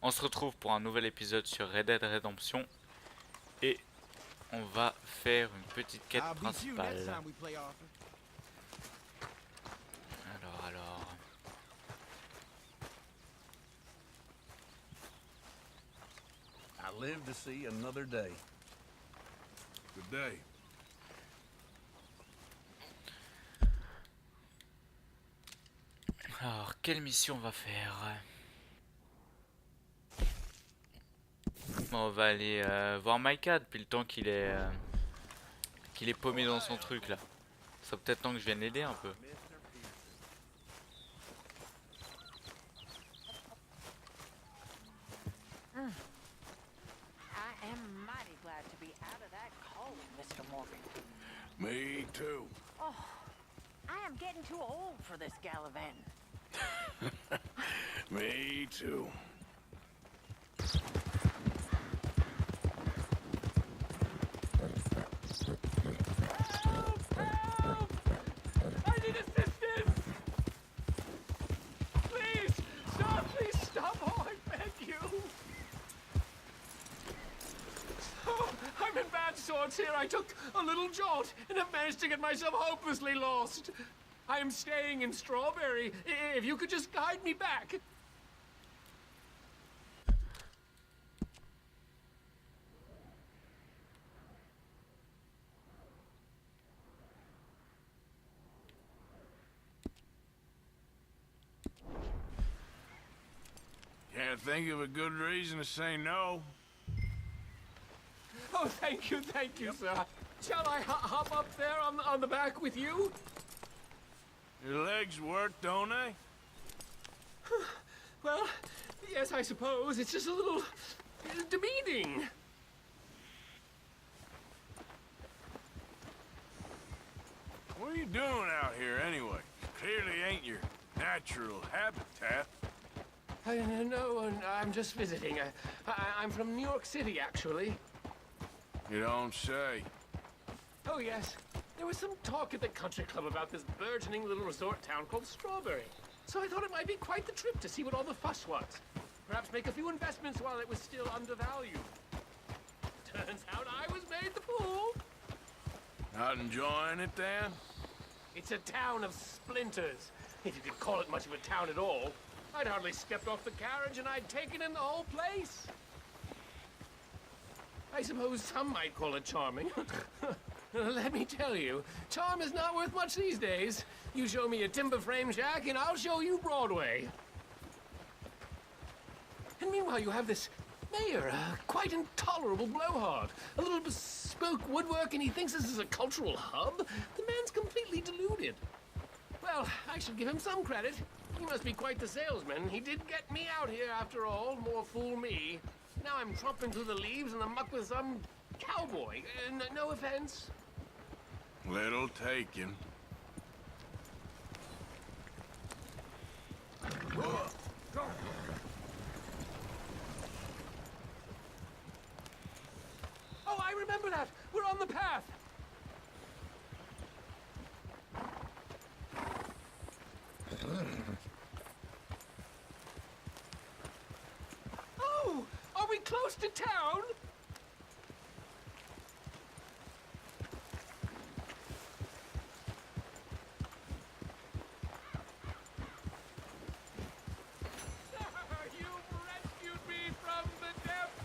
On se retrouve pour un nouvel épisode sur Red Dead Redemption et on va faire une petite quête principale. Alors... I live to see another day. Good day. Alors, quelle mission on va faire? Bon, on va aller voir Micah depuis le temps qu'il est paumé dans son truc là. Ça serait peut-être temps que je vienne l'aider un peu. Me too. Oh, I am getting too old for this gallivanting. Me too. Help! I need assistance! Please! Stop! Please stop! Oh, I beg you! Oh, I'm in bad sorts here. I took a little jaunt and have managed to get myself hopelessly lost. I am staying in Strawberry. If you could just guide me back. Can't think of a good reason to say no. Oh, thank you, sir. Shall I hop up there on the back with you? Your legs work, don't they? Well, yes, I suppose. It's just a little demeaning. What are you doing out here anyway? Clearly ain't your natural habitat. No, I'm just visiting. I'm from New York City, actually. You don't say. Oh, yes. There was some talk at the country club about this burgeoning little resort town called Strawberry. So I thought it might be quite the trip to see what all the fuss was. Perhaps make a few investments while it was still undervalued. Turns out I was made the fool. Not enjoying it then? It's a town of splinters, if you could call it much of a town at all. I'd hardly stepped off the carriage and I'd taken in the whole place. I suppose some might call it charming. Let me tell you, charm is not worth much these days. You show me a timber frame shack and I'll show you Broadway. And meanwhile you have this mayor, a quite intolerable blowhard. A little bespoke woodwork and he thinks this is a cultural hub? The man's completely deluded. Well, I should give him some credit. He must be quite the salesman. He did get me out here after all. More fool me. Now I'm tromping through the leaves in the muck with some cowboy. No offense. Little taken. Oh, I remember that. We're on the path. Oh, are we close to town? You've rescued me from the depths.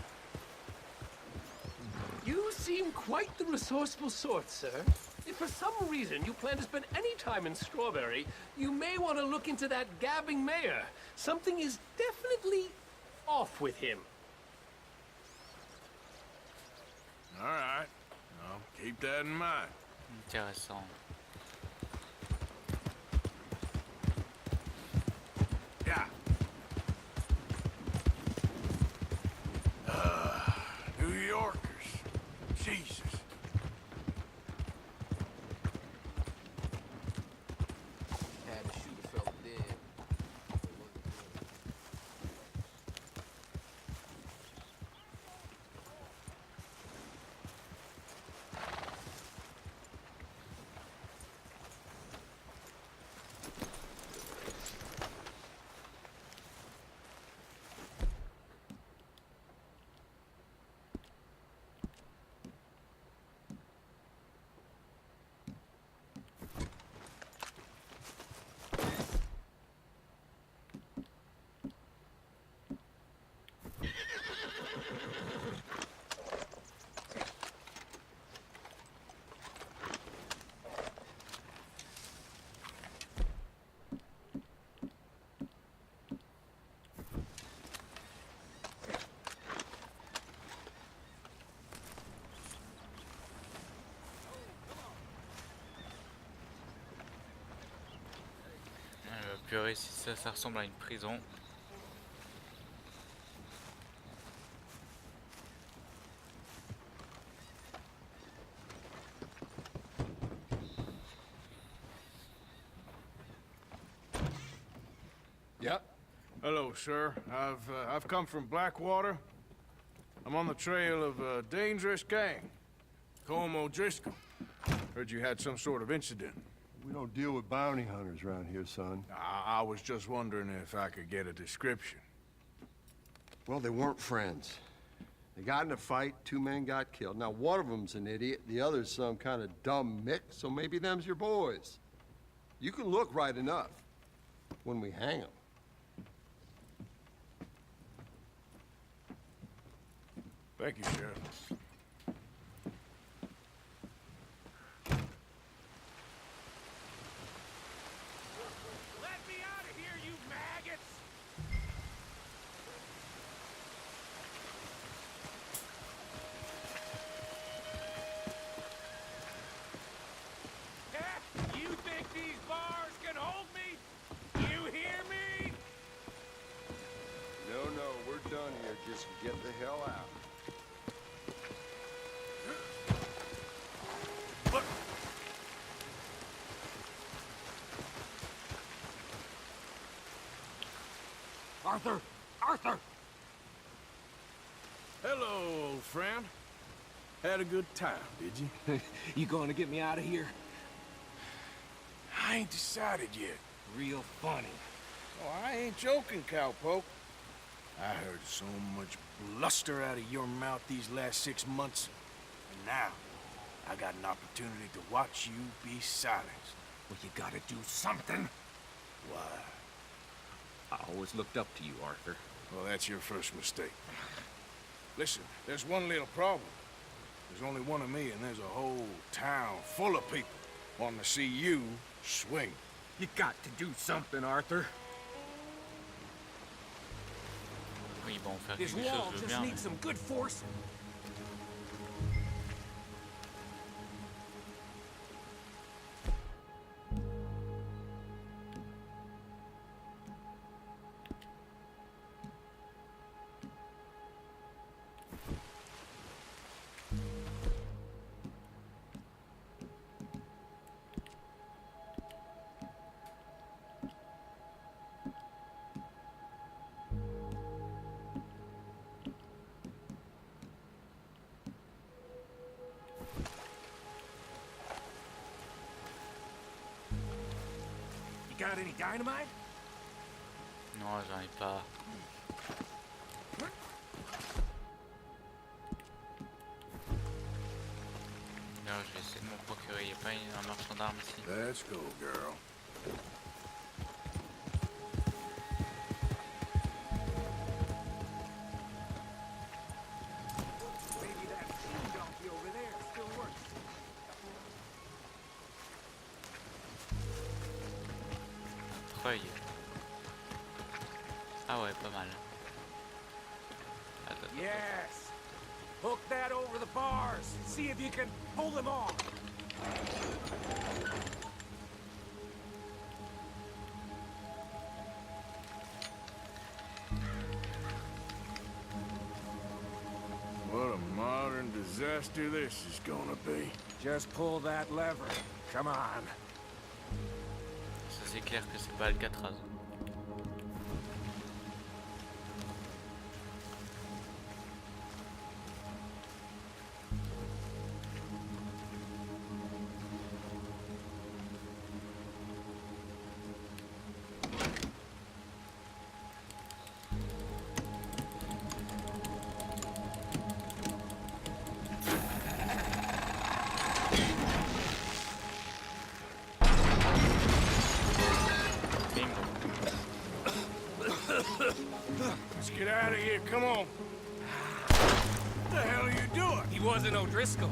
You seem quite the resourceful sort, sir. If for some reason you plan to spend any time in Strawberry, you may want to look into that gabbing mayor. Something is definitely off with him. All right. I'll keep that in mind. Intéressant. Yeah. New Yorkers. Jesus. Had to shoot a fella dead. purée, si ça ressemble à une prison. Yep. Hello, sir. I've come from Blackwater. I'm on the trail of a dangerous gang. Colm O'Driscoll. Heard you had some sort of incident. We don't deal with bounty hunters around here, son. I was just wondering if I could get a description. Well, they weren't friends. They got in a fight, 2 men got killed. Now, one of them's an idiot, the other's some kind of dumb mix, so maybe them's your boys. You can look right enough when we hang them. Thank you, Sheriff. Let me out of here, you maggots! You think these bars can hold me? You hear me? No, we're done here. Just get the hell out. Arthur! Arthur! Hello, old friend. Had a good time, did you? You going to get me out of here? I ain't decided yet. Real funny. Oh, I ain't joking, cowpoke. I heard so much bluster out of your mouth these last 6 months. And now, I got an opportunity to watch you be silenced. Well, you gotta do something. Why? I always looked up to you, Arthur. Well, that's your first mistake. Listen, there's one little problem. There's only one of me, and there's a whole town full of people wanting to see you swing. You got to do something, Arthur. Oui, bon, faire This quelque wall chose de just bien. needs some good force. Got any dynamite? Non, j'en ai pas. D'ailleurs, je vais essayer de m'en procurer. Il n'y a pas un marchand d'armes ici. Let's go, girl. Maybe that machine donkey over there still works. Feuille. Ah ouais, pas mal. Attends. Yes. Hook that over the bars. See if you can pull them off. What a modern disaster this is gonna be. Just pull that lever. Come on. Ça c'est clair que c'est pas Alcatraz. Let's get out of here, come on. What the hell are you doing? He wasn't O'Driscoll.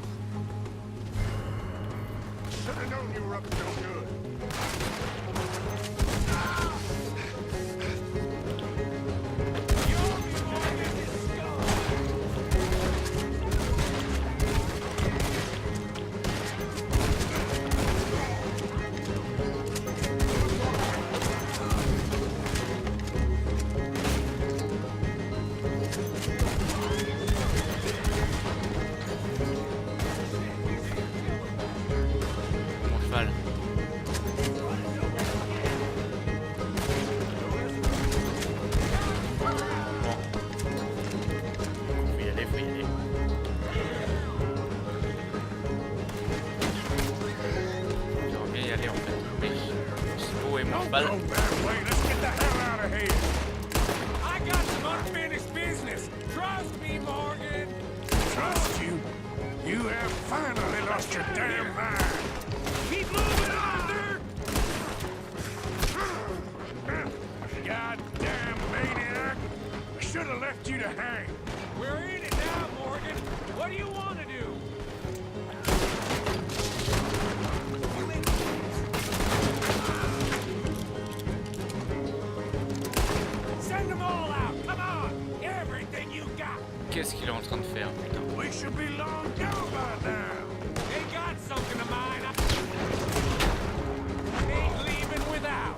Should have known you were up to no good. Don't balle. go that way. Let's get the hell out of here. I got some unfinished business. Trust me, Morgan. Trust you? You have finally lost your damn mind. Keep moving, Arthur. Goddamn maniac. I should have left you to hang. We're in it now, Morgan. What do you want to do? Send them all out. Come on. Everything you got. Qu'est-ce qu'il est en train de faire, putain? We should be long gone by now. They got something of mine. I ain't leaving without.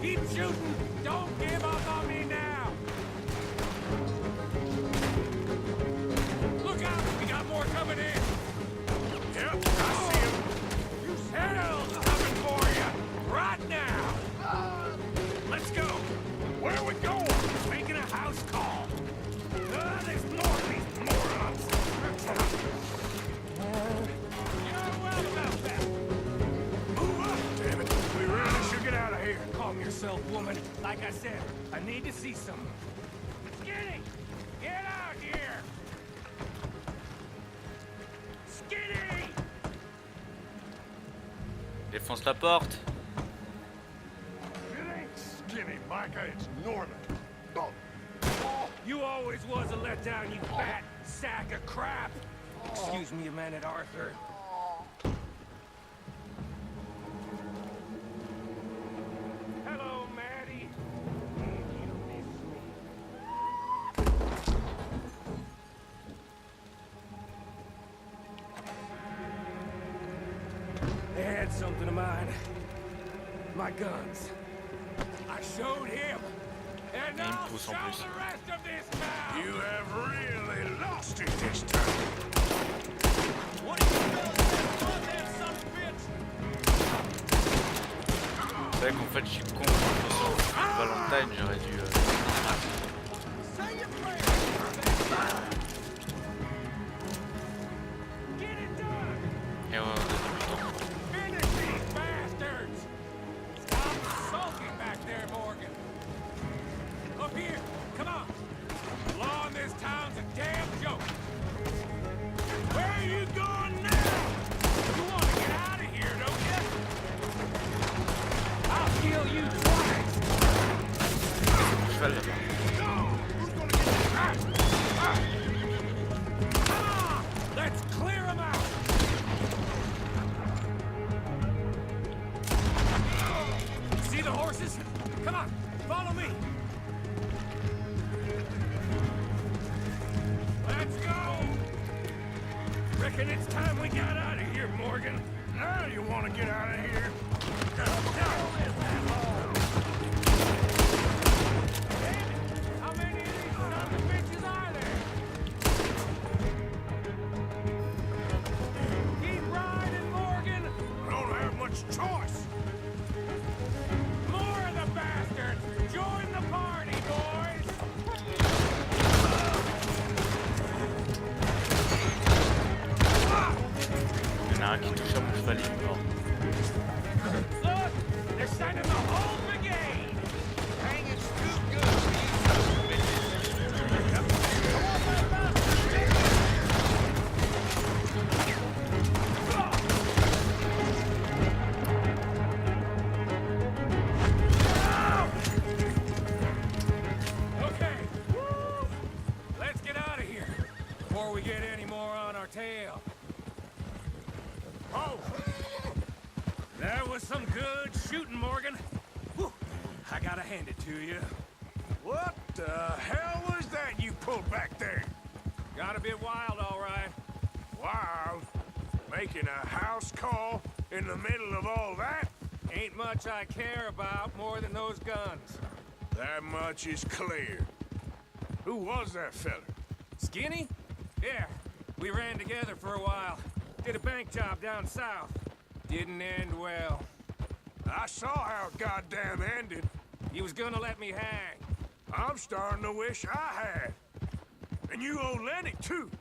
Keep shooting. Don't give up on me now. Look out. We got more coming in. Yep, I see him. Hell's coming for you. Right now. Let's go. Where are we going? Making a house call. There's more of these morons. You're welcome, Beth. Move up, damn it. We really should get out of here. Calm yourself, woman. Like I said, I need to see some. Skinny! Get out here! Skinny! Défonce la porte. It ain't Skinny, Micah. It's Norman. Oh. You always was a letdown, you fat sack of crap. Excuse me a minute, Arthur. Hello, Maddie. You miss me. They had something of mine. My guns. I showed him. And Il me I'll pousse show en plus. the rest of this town. You have really lost it this time. What do you fellas want that son of a bitch? C'est vrai qu'en fait je suis con. Sur Valentine j'aurais dû. Say your prayers. Get it done. Et ouais, on a du temps. Finish these bastards. Stop sulking back there, Morgan. Up here. Come on. Law in this town's a damn joke. Where are you going now? You want to get out of here, don't you? I'll kill you twice. Cheval là-bas. Come on! Let's clear them out! See the horses? Come on, follow me! Let's go! Reckon it's time we got out of here, Morgan. Now you want to get out of here? How many of these son of a bitches are there? Keep riding, Morgan! I don't have much choice. More of the bastards! Join the party, boys! Il y en a un qui touche à mon cheval, il est mort. Look! They're sending the whole brigade! Dang, it's too good for you sons of bitches. Okay. Let's get out of here before we get any more on our tail. Oh! That was some good shooting, Morgan. Whew. I gotta hand it to you. What the hell was that you pulled back there? Got a bit wild, all right. Wild. Making a house call in the middle of all that? Ain't much I care about more than those guns. That much is clear. Who was that fella? Skinny? Yeah, we ran together for a while. Did a bank job down south. Didn't end well. I saw how it goddamn ended. He was gonna let me hang. I'm starting to wish I had. And And you owe Lenny, too.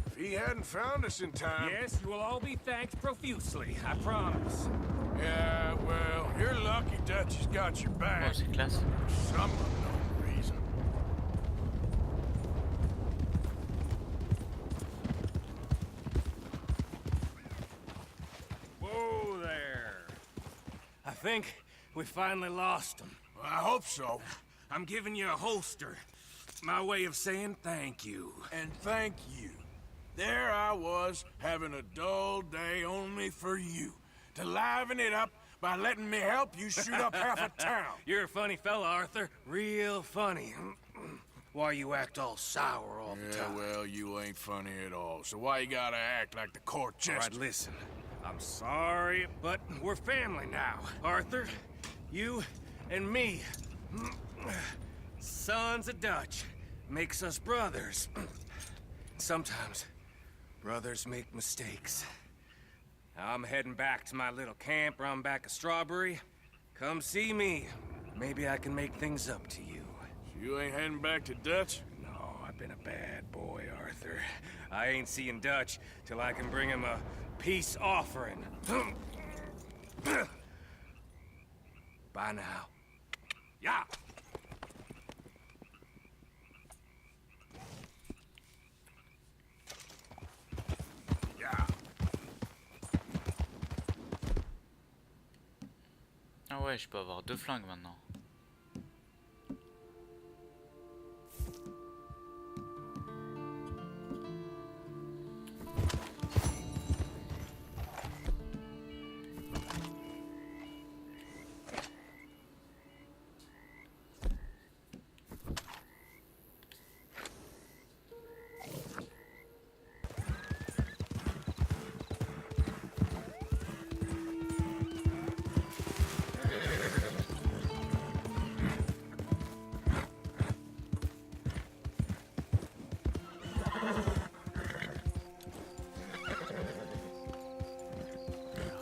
If he hadn't found us in time... Yes, you will all be thanked profusely, I promise. Yeah, well, you're lucky Dutch has got your Oh, back. c'est classe. For some unknown reason. Whoa there. I think we finally lost him. Well, I hope so. I'm giving you a holster. My way of saying thank you. And thank you. There I was, having a dull day only for you. To liven it up by letting me help you shoot up half a town. You're a funny fella, Arthur. Real funny. Why you act all sour all the Yeah, time? well, you ain't funny at all. So why you gotta act like the court All right, jester? listen. I'm sorry, but we're family now. Arthur, you and me. Sons of Dutch. Makes us brothers. Sometimes, brothers make mistakes. I'm heading back to my little camp around back of Strawberry. Come see me. Maybe I can make things up to you. You ain't heading back to Dutch? No, I've been a bad boy, Arthur. I ain't seeing Dutch till I can bring him a peace offering. Bye now. Yeah. Yeah. Ah ouais, je peux avoir 2 flingues maintenant.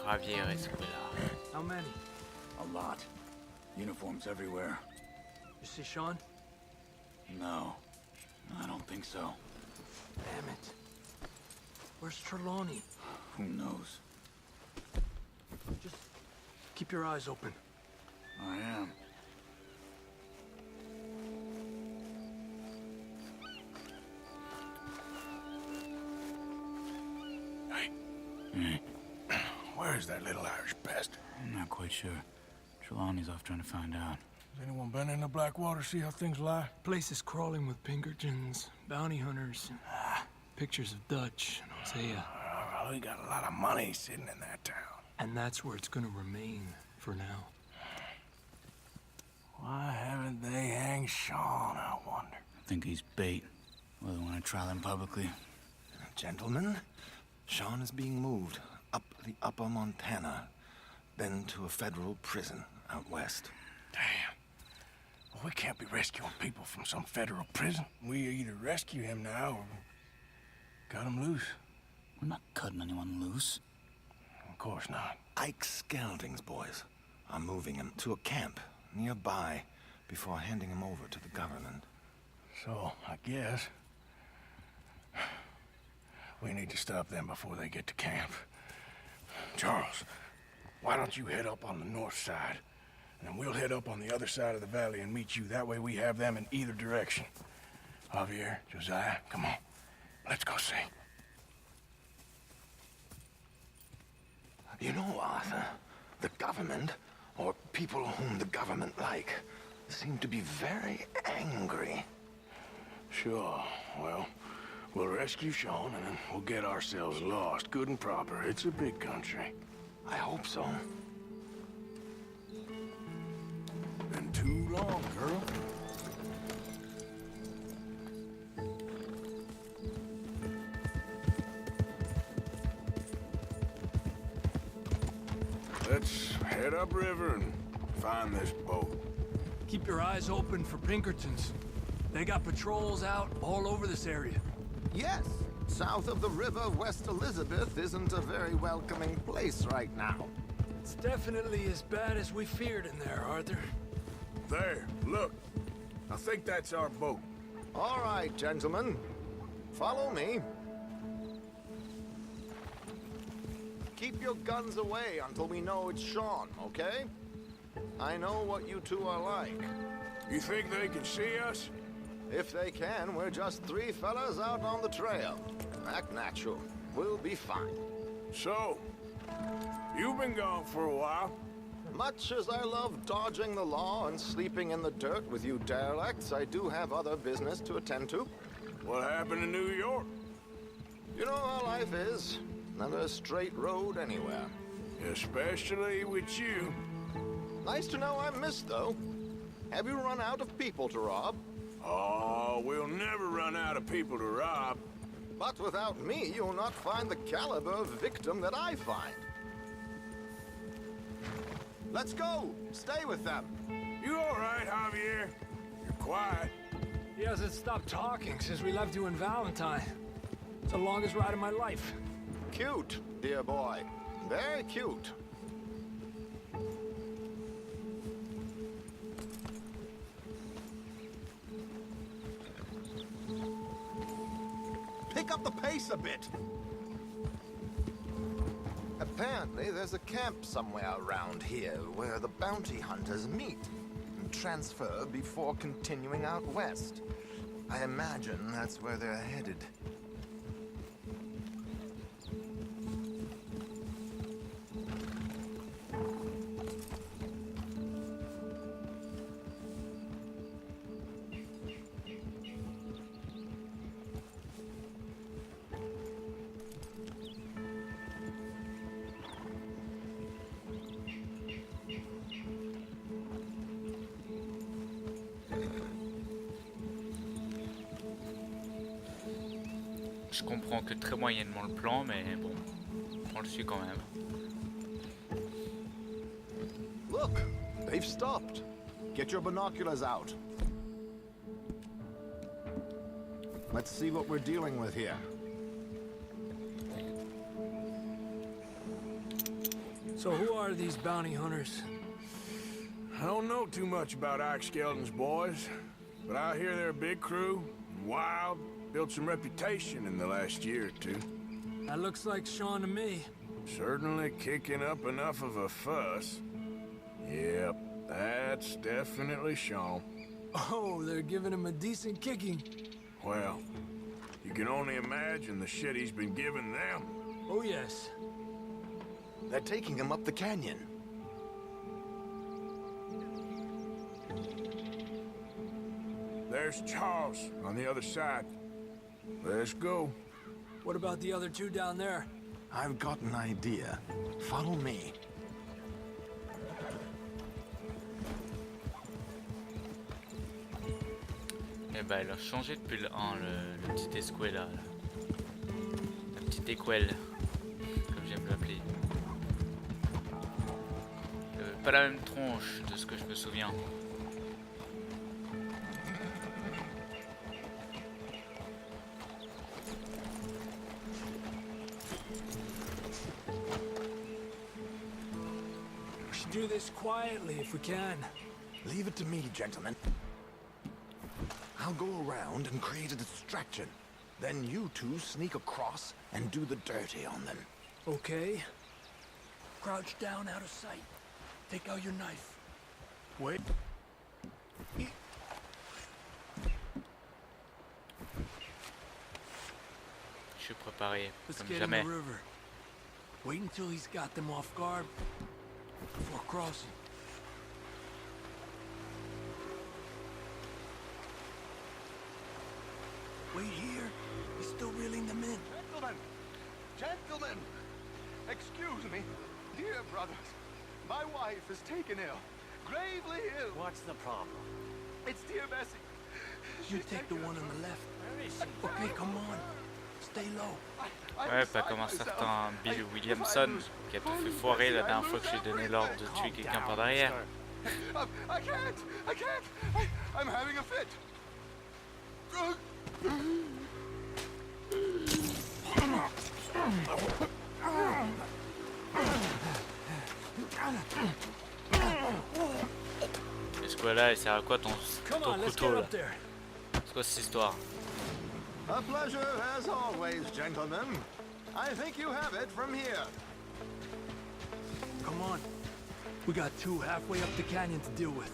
Javier Escuela. How many? A lot. Uniforms everywhere. You see Sean? No, I don't think so. Damn it. Where's Trelawney? Who knows? Just keep your eyes open. I am. Hey. Where's that little Irish bastard? I'm not quite sure. Trelawney's off trying to find out. Has anyone been in the Blackwater, see how things lie? Place is crawling with Pinkertons, bounty hunters, pictures of Dutch and Hosea. Well, we got a lot of money sitting in that town. And that's where it's gonna remain for now. Why haven't they hanged Sean, I wonder? I think he's bait. Well, they want to trial him publicly. Gentlemen, Sean is being moved up the upper Montana, then to a federal prison out west. Damn. Well, we can't be rescuing people from some federal prison. We either rescue him now or cut him loose. We're not cutting anyone loose. Of course not. Ike Skelding's boys are moving him to a camp nearby before handing him over to the government. So, I guess we need to stop them before they get to camp. Charles, why don't you head up on the north side, and then we'll head up on the other side of the valley and meet you. That way we have them in either direction. Javier, Josiah, come on. Let's go see. You know, Arthur, the government, or people whom the government like, seem to be very angry. Sure, well, we'll rescue Sean and then we'll get ourselves lost, good and proper. It's a big country. I hope so. Been too long, girl. Let's head upriver and find this boat. Keep your eyes open for Pinkertons. They got patrols out all over this area. Yes, south of the river, West Elizabeth isn't a very welcoming place right now. It's definitely as bad as we feared in there, Arthur. There, look. I think that's our boat. All right, gentlemen. Follow me. Keep your guns away until we know it's Sean, okay? I know what you two are like. You think they can see us? If they can, we're just three fellas out on the trail. Act natural. We'll be fine. So, you've been gone for a while. Much as I love dodging the law and sleeping in the dirt with you derelicts, I do have other business to attend to. What happened in New York? You know how life is. Never a straight road anywhere. Especially with you. Nice to know I'm missed, though. Have you run out of people to rob? Oh, we'll never run out of people to rob. But without me, you'll not find the caliber of victim that I find. Let's go! Stay with them! You all right, Javier? You're quiet. He hasn't stopped talking since we left you in Valentine. It's the longest ride of my life. Cute, dear boy. Very cute. Pick up the pace a bit. Apparently, there's a camp somewhere around here where the bounty hunters meet and transfer before continuing out west. I imagine that's where they're headed. Je comprends que très moyennement le plan, mais bon, on le suit quand même. Look, they've stopped. Get your binoculars out. Let's see what we're dealing with here. So who are these bounty hunters? I don't know too much about Ike Skelton's boys, but I hear they're a big crew, wild, built some reputation in the last year or two. That looks like Sean to me. Certainly kicking up enough of a fuss. Yep, that's definitely Sean. Oh, they're giving him a decent kicking. Well, you can only imagine the shit he's been giving them. Oh, yes. They're taking him up the canyon. There's Charles on the other side. Let's go. What about the other two down there? I've got an idea. Follow me. Eh ben, elle a changé depuis le 1, le petit escouella là. La petite équelle, comme j'aime l'appeler. Pas la même tronche de ce que je me souviens. We should do this quietly if we can. Leave it to me, gentlemen. I'll go around and create a distraction. Then you two sneak across and do the dirty on them. Okay. Crouch down out of sight. Take out your knife. Wait. Je suis préparé, Let's comme get jamais. in the river. Wait until he's got them off guard before crossing. Wait here. He's still reeling them in. Gentlemen! Gentlemen! Excuse me. Dear brothers, my wife is taken ill. Gravely ill. What's the problem? It's dear Bessie. You take the one on the left. Okay, come on. Stay low. Ouais, pas comme un certain Bill Williamson qui a tout fait foirer la dernière fois que j'ai donné l'ordre de tuer quelqu'un par derrière. I can't! I'm having a fit. Est-ce que là, il sert à quoi ton couteau là? C'est quoi cette histoire? A pleasure as always, gentlemen. I think you have it from here. Come on. We got two halfway up the canyon to deal with.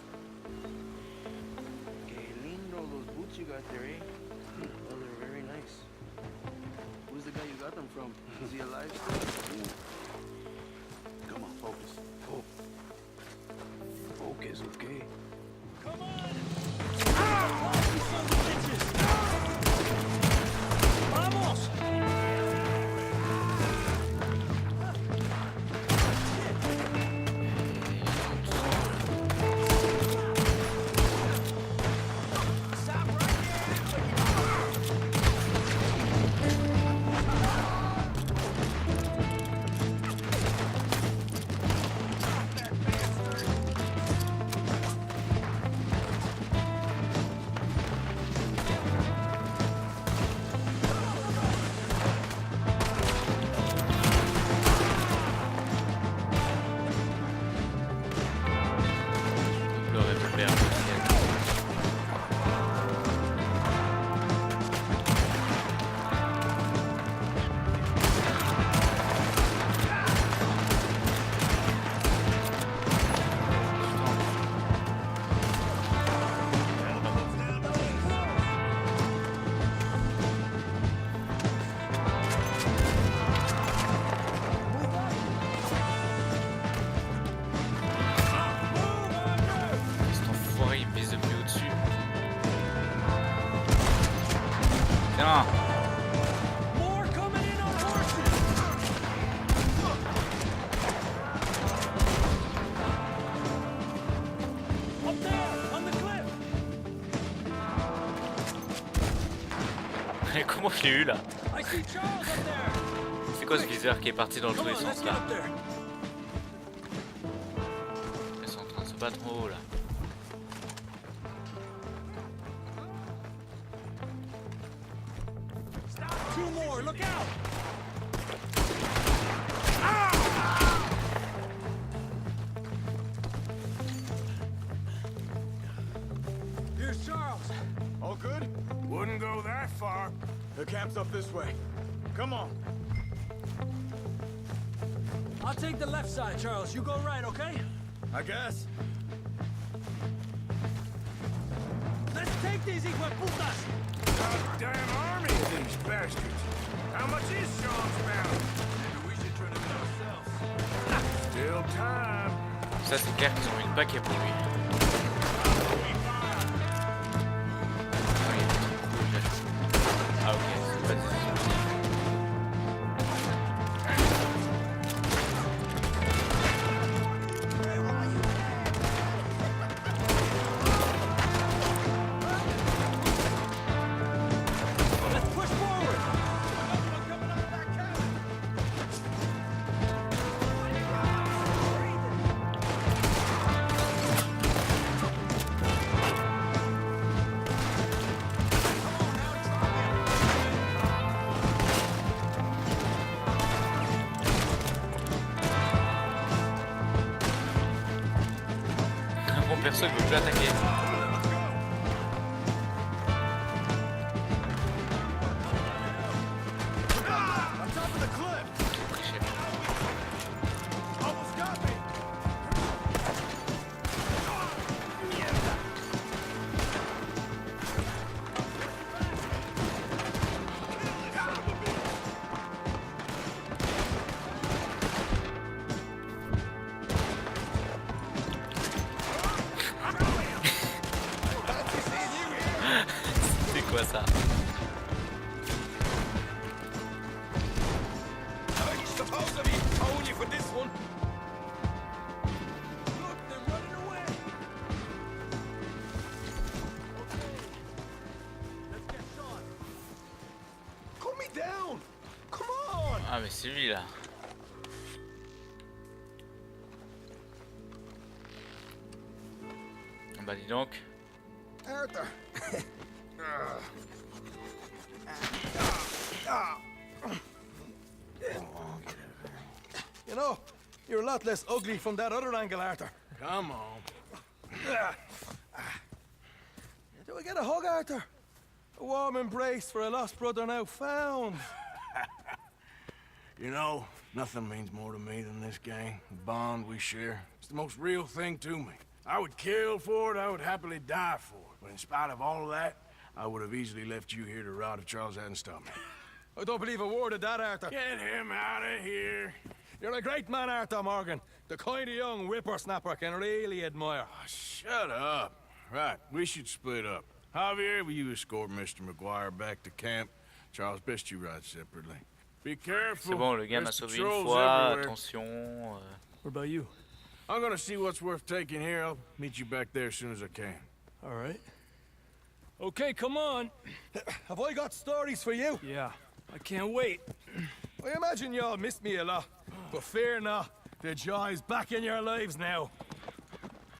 Que lindo those boots you got there, eh? Those are very nice. Who's the guy you got them from? Is he alive still? Come on, focus. Oh. Focus, okay. Come on! Vamos! More coming in on horses! Up there, on the cliff! Et comment je l'ai eu là? I see Charles up there! C'est quoi ce viseur qui est parti dans tous les sens là? Ils sont en train de se battre en haut là. Two more, look out! Here's Charles. All good? Wouldn't go that far. The camp's up this way. Come on. I'll take the left side, Charles. You go right, okay? I guess. Let's take these hijueputas! Goddamn army of these bastards. How much is Sean's bounty? Maybe we should turn it in ourselves. Still time. Ça c'est clair qu'ils ont mis le paquet pour lui. Ah ok, c'est pas des... Let's push forward! Mon perso il veut plus attaquer. On top of the cliff. Almost got me. C'est quoi ça? I suppose I'll be owing you for this one. Look, they're running away! Let's get Sean. Calm me down. Come on. Ah mais c'est lui là. Bah dis donc. Arthur. You know, you're a lot less ugly from that other angle, Arthur. Come on. Do I get a hug, Arthur? A warm embrace for a lost brother now found. You know, nothing means more to me than this gang, the bond we share. It's the most real thing to me. I would kill for it, I would happily die for it. But in spite of all of that, I would have easily left you here to rot if Charles hadn't stopped me. I don't believe a word of that, Arthur. Get him out of here. You're a great man, Arthur Morgan. The kind of young whippersnapper can really admire. Oh, shut up. Right, we should split up. Javier, will you escort Mr. McGuire back to camp? Charles, best you ride separately. Be careful. C'est bon, le gars m'a There's sauvé une patrols fois, everywhere. attention. What about you? I'm gonna see what's worth taking here. I'll meet you back there as soon as I can. All right. Okay, come on. Have I got stories for you? Yeah, I can't wait. I imagine y'all missed me a lot. But fear not, the joy's back in your lives now.